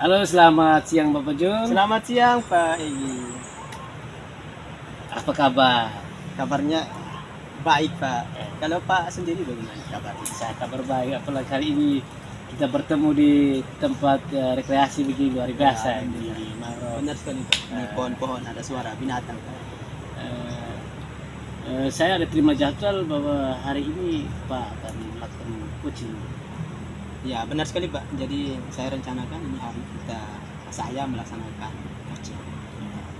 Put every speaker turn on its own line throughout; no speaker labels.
Halo, selamat siang Bapak Jun.
Selamat siang Pak Egi.
Apa kabar?
Kabarnya baik Pak. Kalau Pak sendiri bagaimana kabarnya?
Saya kabar baik. Apalagi kali ini kita bertemu di tempat rekreasi begini luar biasa di Maros.
Benar sekali Pak. Di pohon-pohon ada suara binatang Pak.
Saya ada terima jadwal bahwa hari ini Pak akan melakukan coaching.
Ya benar sekali Pak. Jadi saya rencanakan ini hari saya melaksanakan coaching.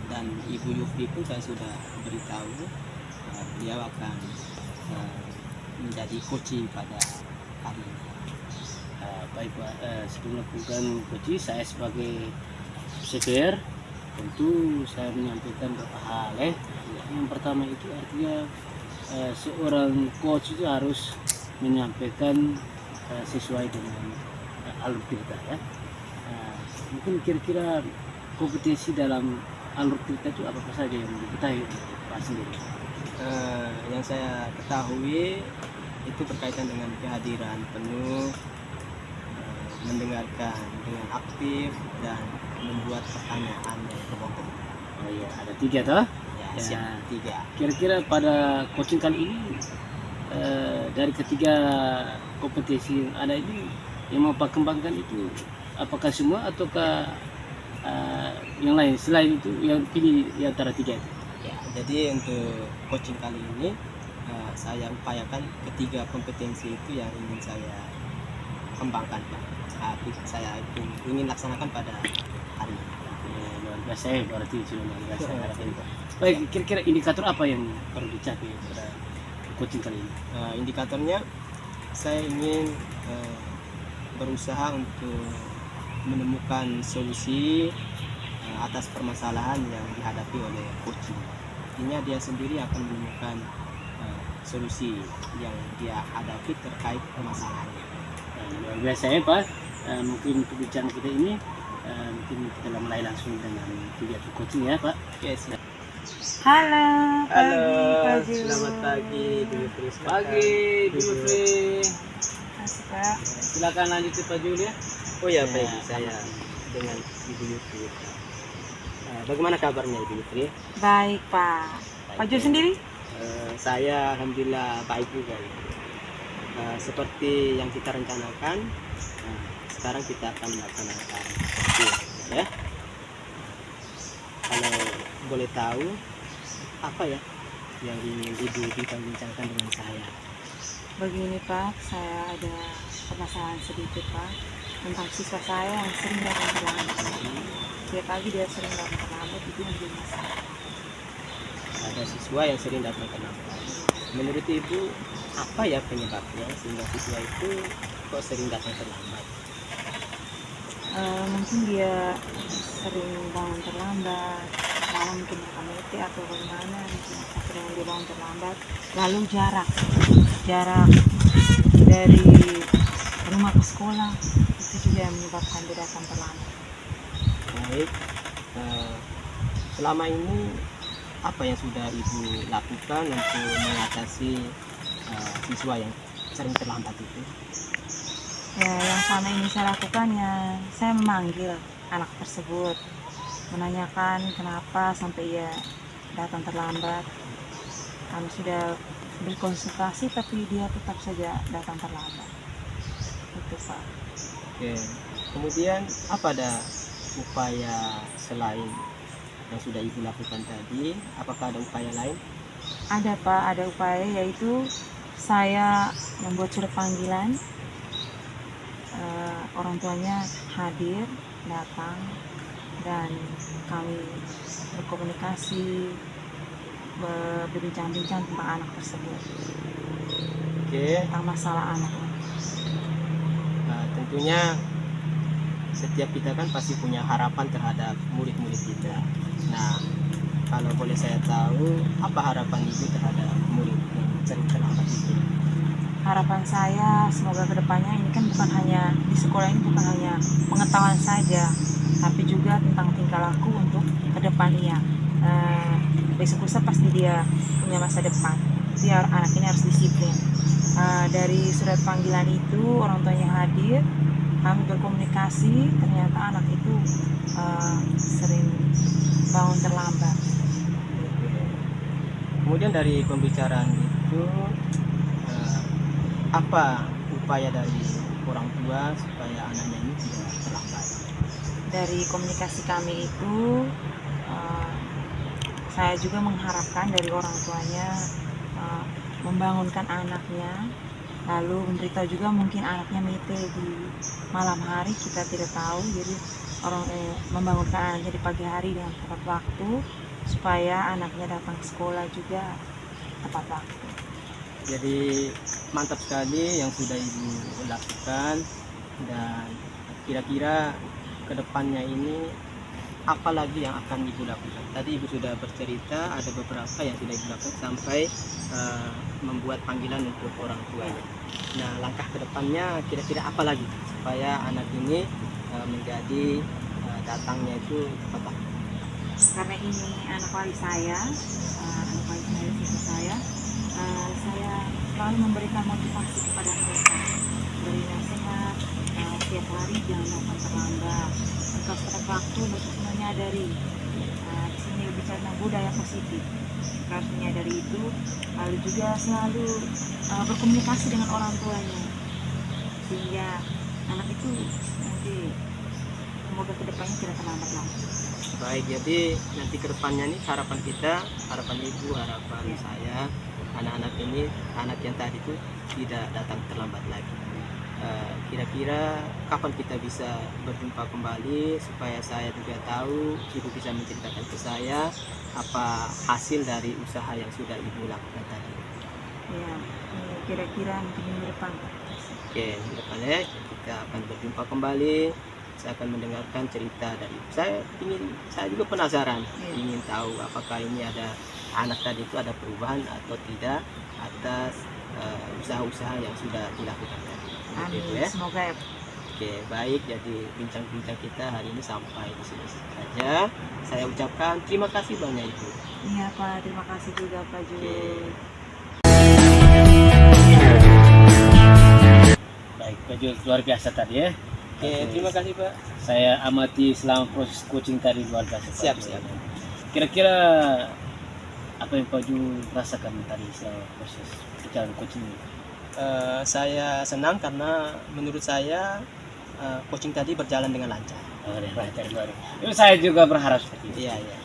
Dan Ibu Yufi pun saya sudah beritahu beliau akan menjadi coaching pada hari ini.
Baik Pak, sebelum melakukan coaching saya sebagai CPR tentu saya menyampaikan beberapa hal Yang pertama itu artinya seorang coach itu harus menyampaikan sesuai dengan alur cerita ya. Mungkin kira-kira kompetensi dalam alur cerita itu apa saja yang diketahui Pak sendiri?
Yang saya ketahui itu berkaitan dengan kehadiran penuh, mendengarkan dengan aktif dan membuat pertanyaan yang berbobot.
Oh iya, ada 3 toh?
Ya, siap 3.
Kira-kira pada coaching kali ini dari ketiga kompetensi yang ada ini yang mau Pak kembangkan itu apakah semua ataukah yang lain selain itu yang pilih di antara 3 itu?
Ya, jadi untuk coaching kali ini saya upayakan ketiga kompetensi itu yang ingin saya kembangkan Pak. Saya ingin laksanakan pada hari ini.
Luar biasa ya, berarti sudah luar biasa. Baik, kira-kira indikator apa yang perlu dicapai pada coaching kali ini?
Indikatornya saya ingin berusaha untuk menemukan solusi atas permasalahan yang dihadapi oleh coaching. Intinya dia sendiri akan menemukan solusi yang dia hadapi terkait permasalahannya.
Luar biasa ya Pak. Mungkin pembicaraan kita ini mungkin kita mulai langsung dengan kegiatan coaching ya Pak.
Oke, siap.
Halo,
Halo,
Pak Ju.
selamat pagi Bu Yufri.
Pagi, Bu Yufri.
Masih, Pak.
Silakan lanjut Pak Jul ya.
Oh ya, baik, saya dengan Ibu Yufri. Bagaimana kabarnya Ibu Yufri?
Baik, Pak. Pak Ju sendiri?
Saya alhamdulillah baik juga. Seperti yang kita rencanakan, sekarang kita akan melaksanakan ya. Kalau boleh tahu apa ya yang ingin Ibu bincangkan dengan saya?
Begini, Pak. Saya ada permasalahan sedikit, Pak, tentang siswa saya yang sering datang terlambat. Tiap pagi dia sering datang terlambat, itu menjadi masalah.
Ada siswa yang sering datang terlambat. Menurut Ibu apa ya penyebabnya sehingga siswa itu kok sering datang terlambat?
Mungkin dia sering bangun terlambat, malam mungkin makan mete atau bagaimana, mungkin akhirnya dia bangun terlambat. Lalu jarak dari rumah ke sekolah itu juga yang menyebabkan dia datang terlambat.
Baik, selama ini apa yang sudah Ibu lakukan untuk mengatasi siswa yang sering terlambat itu?
Ya, yang selama ini saya lakukan ya, saya memanggil anak tersebut, menanyakan kenapa sampai ia datang terlambat. Kami sudah berkonsultasi tapi dia tetap saja datang terlambat. Itu Pak.
Oke. Kemudian apa ada upaya selain yang sudah Ibu lakukan tadi? Apakah ada upaya lain?
Ada Pak, ada upaya yaitu saya membuat surat panggilan. Orang tuanya hadir, datang, dan kami berkomunikasi, berbincang-bincang tentang anak tersebut,
Oke.
tentang masalah anak.
Tentunya setiap kita kan pasti punya harapan terhadap murid-murid kita. Nah, kalau boleh saya tahu apa harapan Ibu terhadap murid yang sering terlambat itu?
Harapan saya semoga kedepannya ini kan bukan hanya di sekolah ini, bukan hanya pengetahuan saja, tapi juga tentang tingkah laku untuk kedepannya. Besok lusa pasti dia punya masa depan. Jadi anak ini harus disiplin. Dari surat panggilan itu orang tuanya hadir, kami berkomunikasi, ternyata anak itu sering bangun terlambat.
Kemudian dari pembicaraan itu apa upaya dari orang tua supaya anaknya ini tidak terlambat?
Dari komunikasi kami itu saya juga mengharapkan dari orang tuanya membangunkan anaknya, lalu memberitahu juga mungkin anaknya mete di malam hari, kita tidak tahu, jadi membangunkan anaknya di pagi hari dengan tepat waktu supaya anaknya datang ke sekolah juga tepat waktu.
Jadi mantap sekali yang sudah ibu lakukan, dan kira-kira kedepannya ini apa lagi yang akan ibu lakukan? Tadi ibu sudah bercerita ada beberapa yang sudah ibu lakukan sampai membuat panggilan untuk orang tuanya. Nah, langkah kedepannya kira-kira apa lagi supaya anak ini menjadi datangnya itu tepat waktu?
Karena ini anak wali saya, siswa saya selalu memberikan motivasi kepada mereka, beri nasihat setiap hari, jangan datang terlambat, engkau tepat waktu, harus menyadari. Di sini bicara tentang budaya positif, harus menyadari itu, lalu juga selalu berkomunikasi dengan orang tuanya, sehingga anak itu nanti semoga kedepannya tidak terlambat lagi.
Baik, jadi nanti kedepannya nih harapan kita, harapan ibu, harapan saya, anak-anak ini, anak yang tadi itu tidak datang terlambat lagi. Kira-kira kapan kita bisa berjumpa kembali supaya saya juga tahu, ibu bisa menceritakan ke saya apa hasil dari usaha yang sudah ibu lakukan tadi.
Ya, kira-kira mungkin minggu depan.
Oke, depannya kita akan berjumpa kembali. Saya akan mendengarkan cerita dari ibu. Saya juga penasaran, ingin tahu apakah ini ada anak tadi itu ada perubahan atau tidak atas usaha-usaha yang sudah dilakukan tadi.
Amin.
Gitu ya.
Semoga ya.
Oke, baik. Jadi bincang-bincang kita hari ini sampai di sini saja. Saya ucapkan terima kasih banyak ibu.
Iya Pak, terima kasih juga Pak Jul.
Baik, Pak Jul, luar biasa tadi ya.
Oke, terima kasih Pak.
Saya amati selama proses coaching tadi luar biasa. Pak
Siap,
Jul.
siap.
Kira-kira apa yang Pak Jul rasakan tadi selama proses berjalan coaching ini?
Saya senang karena menurut saya coaching tadi berjalan dengan lancar.
Itu saya juga berharap seperti itu.
Iya, iya.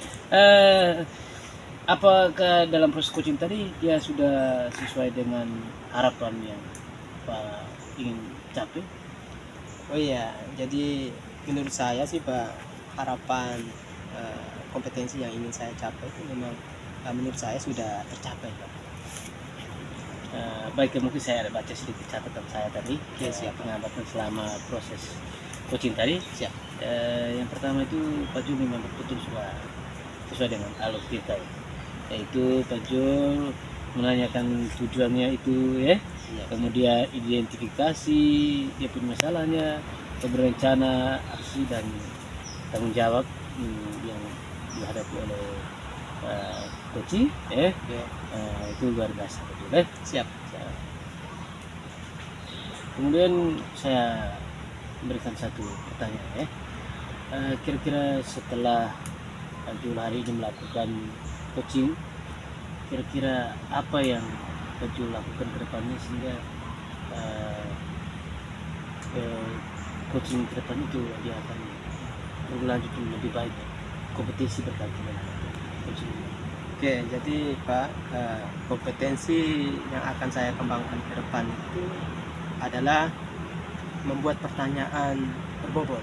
Apakah dalam proses coaching tadi dia sudah sesuai dengan harapan yang Pak ingin capai?
Oh iya, jadi menurut saya sih Pak, harapan kompetensi yang ingin saya capai itu memang menurut saya sudah tercapai Pak.
Baik, mungkin saya ada baca sedikit catatan saya tadi.
Oke, siap.
Pengamatan selama proses coaching tadi.
Siap.
Yang pertama itu Pak Jul memang betul sesuai dengan alur kita, yaitu Pak Jul menanyakan tujuannya itu ya.
Iya.
Kemudian identifikasi dia punya masalahnya, berencana aksi dan tanggung jawab yang dihadapi oleh coaching
Oke.
itu luar biasa betul.
Siap.
Kemudian saya memberikan satu pertanyaan ya. Kira-kira setelah Pak Jul hari ini melakukan coaching, kira-kira apa yang Pak Jul lakukan ke depannya sehingga coaching ke depan itu dia akan berlanjut lebih baik, kompetensi berkaitan dengan coaching.
Oke, jadi Pak, kompetensi yang akan saya kembangkan ke depan itu adalah membuat pertanyaan berbobot.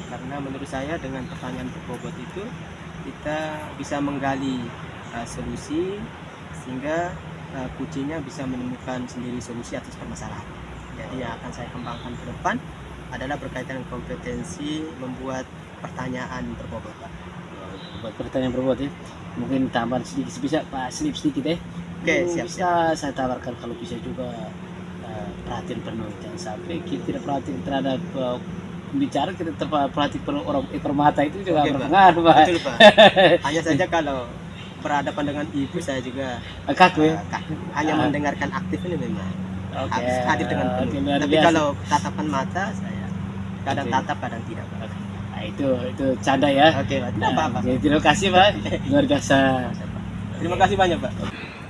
Karena menurut saya dengan pertanyaan berbobot itu kita bisa menggali solusi sehingga kuncinya bisa menemukan sendiri solusi atas permasalahan. Jadi yang akan saya kembangkan ke depan adalah berkaitan dengan kompetensi membuat pertanyaan berbobot, Pak.
Buat pertanyaan berbobot ya, mungkin tambahan sedikit bisa Pak, sedikit ya.
Oke, siap.
Bisa saya tawarkan kalau bisa juga perhatian penuh, jangan sampai kita tidak perhatian terhadap bicara, kita terperhatian penuh orang ekor mata itu juga
Oke,
berpengaruh Pak.
Betul Pak. Hanya saja kalau berhadapan dengan ibu saya juga
Kaku ya.
kaku. Hanya mendengarkan aktif ini memang
Oke.
habis hadir dengan penuh.
Oke, luar
Tapi
biasa.
kalau tatapan mata saya kadang
Oke.
tatap kadang tidak Pak.
Nah, itu canda ya.
Oke Pak, tidak
Nah,
apa-apa.
jadi terima kasih Pak, luar biasa.
Terima kasih banyak Pak.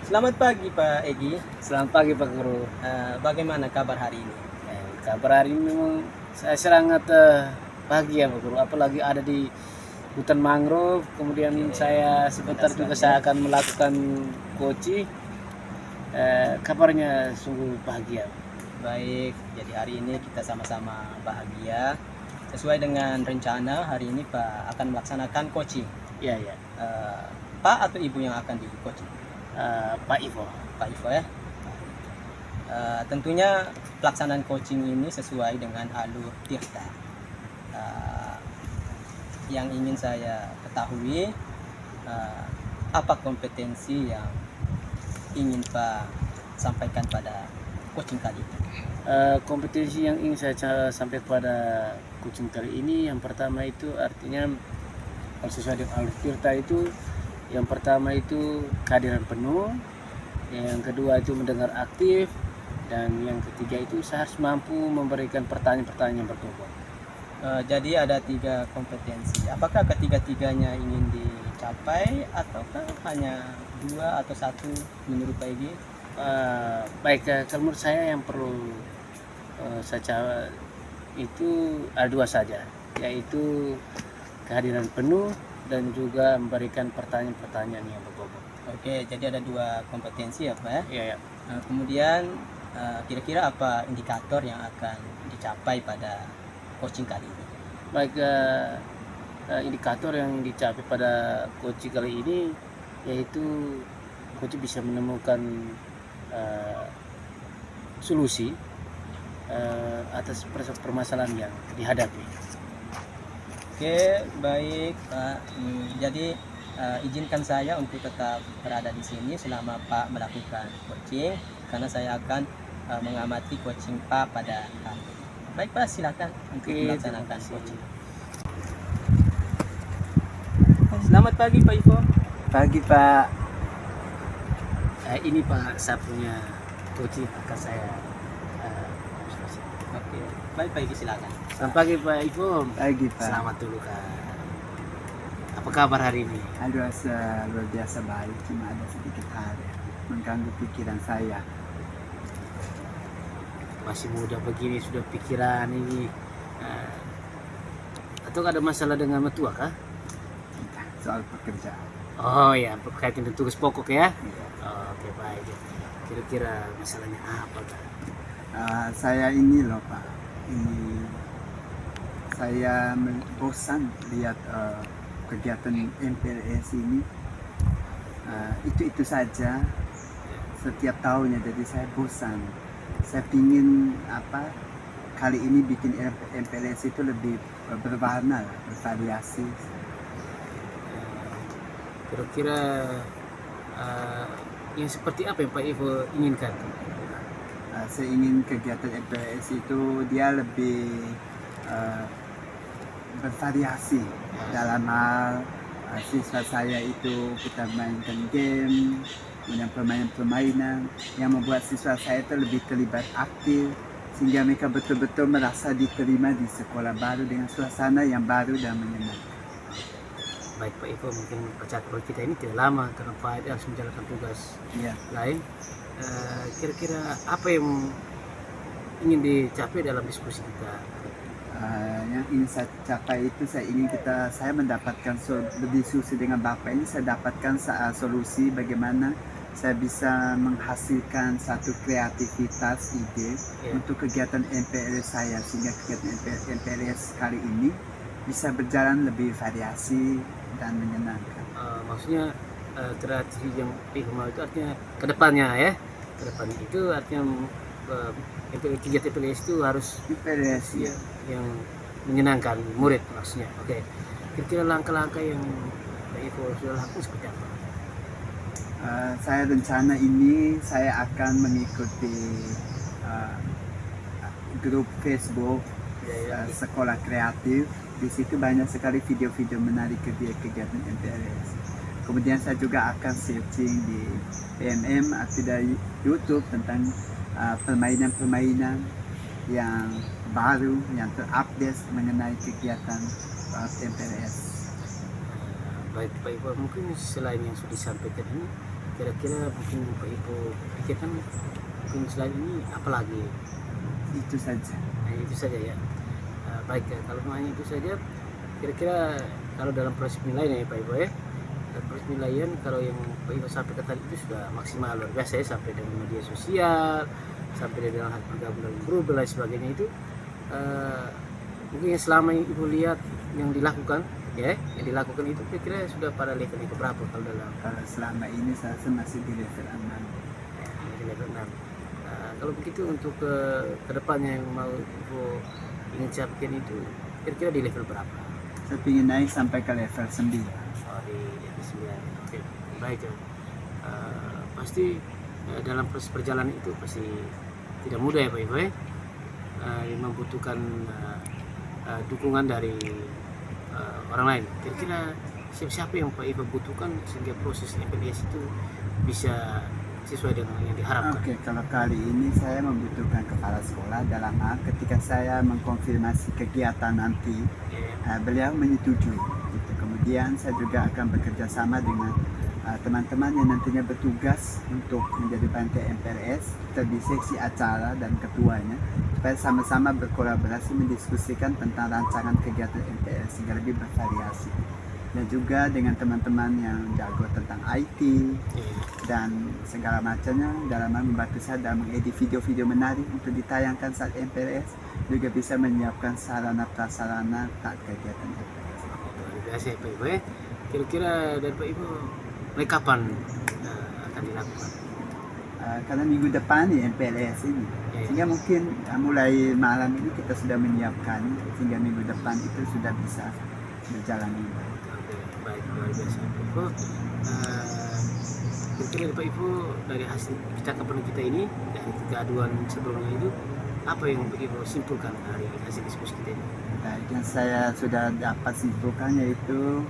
Selamat pagi Pak Egi.
Selamat pagi Pak Guru.
Bagaimana kabar hari ini?
Kabar hari ini memang saya sangat bahagia Pak Guru, apalagi ada di hutan mangrove, kemudian saya sebentar juga saya akan melakukan koci. Kabarnya sungguh bahagia.
Baik, jadi hari ini kita sama-sama bahagia. Sesuai dengan rencana hari ini Pak akan melaksanakan coaching.
Ya ya.
Pak atau Ibu yang akan di coaching?
Pak Ivo.
Pak Ivo ya. Tentunya pelaksanaan coaching ini sesuai dengan alur Tirta. Yang ingin saya ketahui apa kompetensi yang ingin Pak sampaikan pada coaching kali ini?
Kompetensi yang ingin saya sampaikan pada coaching kali ini, yang pertama itu artinya kalau sesuai dengan alur Tirta itu, yang pertama itu kehadiran penuh, yang kedua itu mendengar aktif, dan yang ketiga itu saya harus mampu memberikan pertanyaan-pertanyaan yang berbobot.
Jadi ada 3 kompetensi. Apakah ketiga-tiganya ingin dicapai ataukah hanya 2 atau 1 menurut Pak Egi?
Baik, kalau menurut saya yang perlu saya itu ada 2 saja, yaitu kehadiran penuh dan juga memberikan pertanyaan-pertanyaan yang berbobot.
Oke, jadi ada 2 kompetensi ya Pak ya.
Iya ya.
Kemudian kira-kira apa indikator yang akan dicapai pada coaching kali ini?
Baik, indikator yang dicapai pada coach kali ini yaitu coach bisa menemukan solusi atas permasalahan yang dihadapi.
Oke, baik Pak. Jadi izinkan saya untuk tetap berada di sini selama Pak melakukan coaching, karena saya akan mengamati coaching Pak pada hari ini. Baik Pak, silakan untuk
Oke,
melaksanakan
terima kasih.
coaching. Selamat pagi Pak Ivo.
Pagi Pak.
Ini Pak, saya punya coach akan saya.
Oke, baik Pak Igi, silakan.
Selamat pagi Pak Ivo.
Pagi Pak.
Selamat dulu Kak. Apa kabar hari ini?
Aduh, luar biasa baik. Cuma ada sedikit hal yang mengganggu pikiran saya.
Masih muda begini sudah pikiran ini. Atau ada masalah dengan mertua kah?
Entah, soal pekerjaan.
Oh ya, berkaitan dengan tugas pokok ya.
Iya.
Oke baik. Kira-kira masalahnya apa Kak?
Saya ini loh Pak. Saya bosan lihat kegiatan MPLS ini. Itu saja setiap tahunnya, jadi saya bosan. Saya pingin kali ini bikin MPLS itu lebih berwarna, bervariasi.
Kira-kira yang seperti apa yang Pak Ivo inginkan?
Saya ingin kegiatan MPLS itu dia lebih bervariasi dalam hal siswa saya itu kita mainkan game, kemudian permainan-permainan yang membuat siswa saya itu lebih terlibat aktif, sehingga mereka betul-betul merasa diterima di sekolah baru dengan suasana yang baru dan menyenangkan.
Baik Pak Ivo, mungkin percakapan kita ini tidak lama karena Pak Edi harus menjalankan tugas
Ya.
lain. Kira-kira apa yang ingin dicapai dalam diskusi kita?
Yang ingin saya capai itu saya mendapatkan berdiskusi dengan Bapak ini, saya dapatkan solusi bagaimana saya bisa menghasilkan satu kreativitas ide untuk kegiatan MPLS saya, sehingga kegiatan MPLS kali ini bisa berjalan lebih variasi dan menyenangkan.
Maksudnya kreatif yang Ivo itu artinya kedepannya ya, kedepannya itu artinya kegiatan MPLS itu harus
MPLS ya.
yang menyenangkan murid maksudnya. Oke. Kira-kira langkah-langkah yang Pak Ivo sudah lakukan seperti apa?
Saya rencana ini saya akan mengikuti grup Facebook Sekolah Kreatif. Di situ banyak sekali video-video menarik kegiatan MPLS. Kemudian saya juga akan searching di PMM atau dari YouTube tentang permainan-permainan yang terbaru, yang terupdate mengenai kegiatan MPLS.
Baik Pak Ibu, mungkin selain yang sudah disampaikan ini, kira-kira mungkin Pak Ibu pikirkan mungkin selain ini apa lagi?
Itu saja.
Nah, itu saja ya. Baik ya, kalau hanya itu saja, kira-kira kalau dalam proses penilaian ya Pak Ibu ya, dalam proses penilaian kalau yang Pak Ibu sampaikan tadi itu sudah maksimal luar biasa ya, sampai dengan media sosial, sampai dengan hal bergabung dalam grup dan lain sebagainya itu, mungkin yang selama ini Ibu lihat yang dilakukan ya, yang dilakukan itu kira-kira sudah pada level yang berapa kalau dalam
Kalau selama ini saya rasa masih di level 6.
di level 6. Kalau begitu untuk ke depannya yang mau Ibu ingin capai itu kira-kira di level berapa?
Saya ingin naik sampai ke level 9.
Oh, di level 9. Oke, baik ya. Pasti dalam proses perjalanan itu pasti tidak mudah ya Pak Ibu ya. Membutuhkan dukungan dari orang lain. Kira-kira siapa yang Pak Ibu butuhkan sehingga proses MPLS itu bisa sesuai dengan yang diharapkan?
Oke, kalau kali ini saya membutuhkan kepala sekolah dalam hal ketika saya mengkonfirmasi kegiatan nanti, beliau menyetujui. Gitu. Kemudian saya juga akan bekerja sama dengan teman-teman yang nantinya bertugas untuk menjadi panitia MPLS, di seksi acara dan ketuanya, supaya sama-sama berkolaborasi mendiskusikan tentang rancangan kegiatan MPLS sehingga lebih bervariasi. Dan juga dengan teman-teman yang jago tentang IT dan segala macamnya dalam membantu saya dalam mengedit video-video menarik untuk ditayangkan saat MPLS, juga bisa menyiapkan sarana prasarana saat kegiatan MPLS.
Luar biasa ya Pak Ibu ya. Kira-kira dari Pak Ibu mulai kapan akan dilakukan?
Karena minggu depan nih MPLS ini, sehingga mungkin mulai malam ini kita sudah menyiapkan sehingga minggu depan itu sudah bisa berjalan ini.
Baik, luar biasa Pak Ibu. Kira-kira Pak Ibu dari hasil percakapan kita ini, dari kegaduhan sebelumnya itu, apa yang Pak Ibu simpulkan dari hasil diskusi kita ini?
Baik, yang saya sudah dapat simpulkan yaitu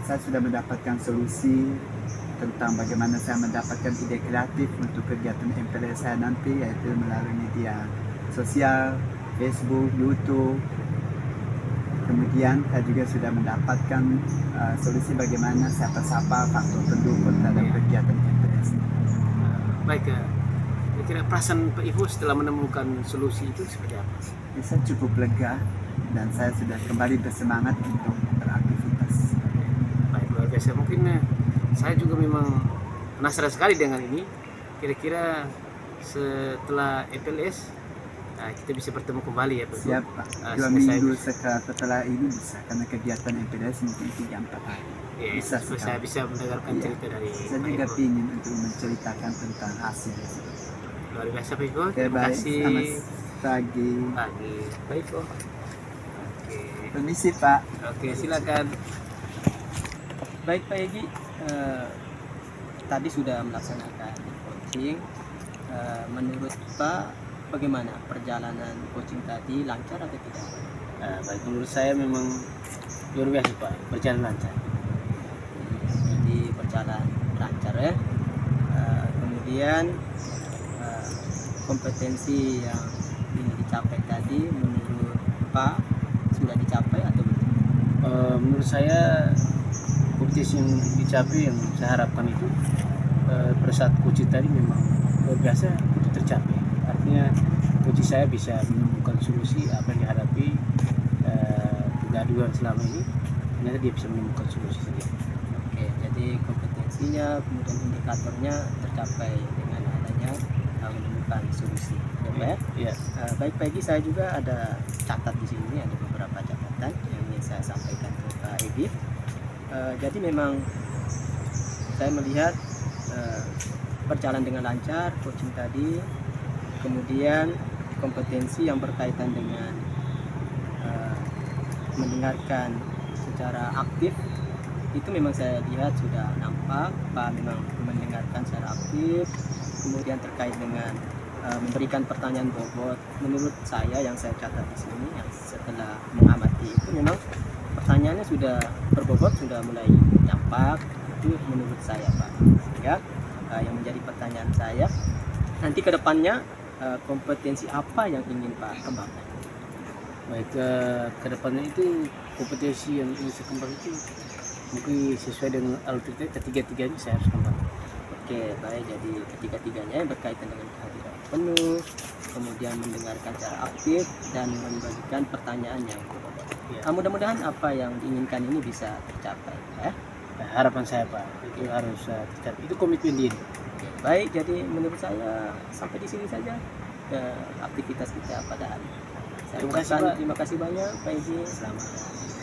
saya sudah mendapatkan solusi tentang bagaimana saya mendapatkan ide kreatif untuk kegiatan MPLS saya nanti, yaitu melalui media sosial, Facebook, YouTube. Kemudian saya juga sudah mendapatkan solusi bagaimana siapa-siapa faktor pendukung terhadap kegiatan MPLS.
Baik, kira-kira perasaan Pak Ibu setelah menemukan solusi itu seperti apa?
Saya cukup lega dan saya sudah kembali bersemangat untuk beraktivitas.
Baik, luar biasa. Mungkin saya juga memang penasaran sekali dengan ini. Kira-kira setelah MPLS kita bisa bertemu kembali ya Pak.
Siap Pak, 2 minggu setelah ini bisa, karena kegiatan MPLS mungkin 3-4 hari.
Ya,
bisa
saya bisa mendengarkan cerita dari
saya juga
Pak Ibu.
ingin untuk menceritakan tentang hasil.
Luar biasa Pak Ibu.
Oke,
Terima
baik,
kasih.
selamat pagi.
Pagi. Baik Pak. Oke.
Permisi Pak.
Oke, silakan.
Baik Pak Egi, tadi sudah melaksanakan coaching. Menurut Pak, bagaimana perjalanan coaching tadi, lancar atau tidak?
Baik, menurut saya memang luar biasa Pak, berjalan lancar.
Jadi berjalan lancar ya. Kemudian kompetensi yang ingin dicapai tadi menurut Pak sudah dicapai atau belum?
Menurut saya kompetensi yang dicapai yang saya harapkan itu pada saat coaching tadi memang luar biasa itu tercapai. Artinya coaching saya bisa menemukan solusi apa yang dihadapi kegaduhan selama ini, ternyata dia bisa menemukan solusi sendiri.
Oke, jadi kompetensinya kemudian indikatornya tercapai dengan adanya menemukan solusi. Ya, Pak, ya?
Ya.
Baik Pak Egi, saya juga ada catat di sini, ada beberapa catatan yang ingin saya sampaikan ke Pak Egi. Jadi memang saya melihat berjalan dengan lancar coaching tadi, kemudian kompetensi yang berkaitan dengan mendengarkan secara aktif itu memang saya lihat sudah nampak Pak memang mendengarkan secara aktif. Kemudian terkait dengan memberikan pertanyaan bobot, menurut saya yang saya catat di sini yang setelah mengamati itu memang pertanyaannya sudah berbobot, sudah mulai nampak, itu menurut saya Pak. Sehingga yang menjadi pertanyaan saya nanti ke depannya kompetensi apa yang ingin Pak kembangkan?
baik ke depannya itu kompetensi yang ingin saya kembang itu mungkin sesuai dengan alur ketiga-tiganya saya harus kembang.
Oke, baik. Jadi ketiga-tiganya berkaitan dengan kehadiran penuh, kemudian mendengarkan secara aktif dan membagikan pertanyaannya.
Ya.
Mudah-mudahan apa yang diinginkan ini bisa tercapai. Ya.
Nah, harapan saya Pak itu harus tercapai, itu komitmen diri.
Oke, baik. Jadi menurut saya sampai di sini saja ke aktivitas kita pada hari ini. Saya
Terima kasih,
ucapkan
Pak.
terima kasih banyak Pak Edi. Selamat.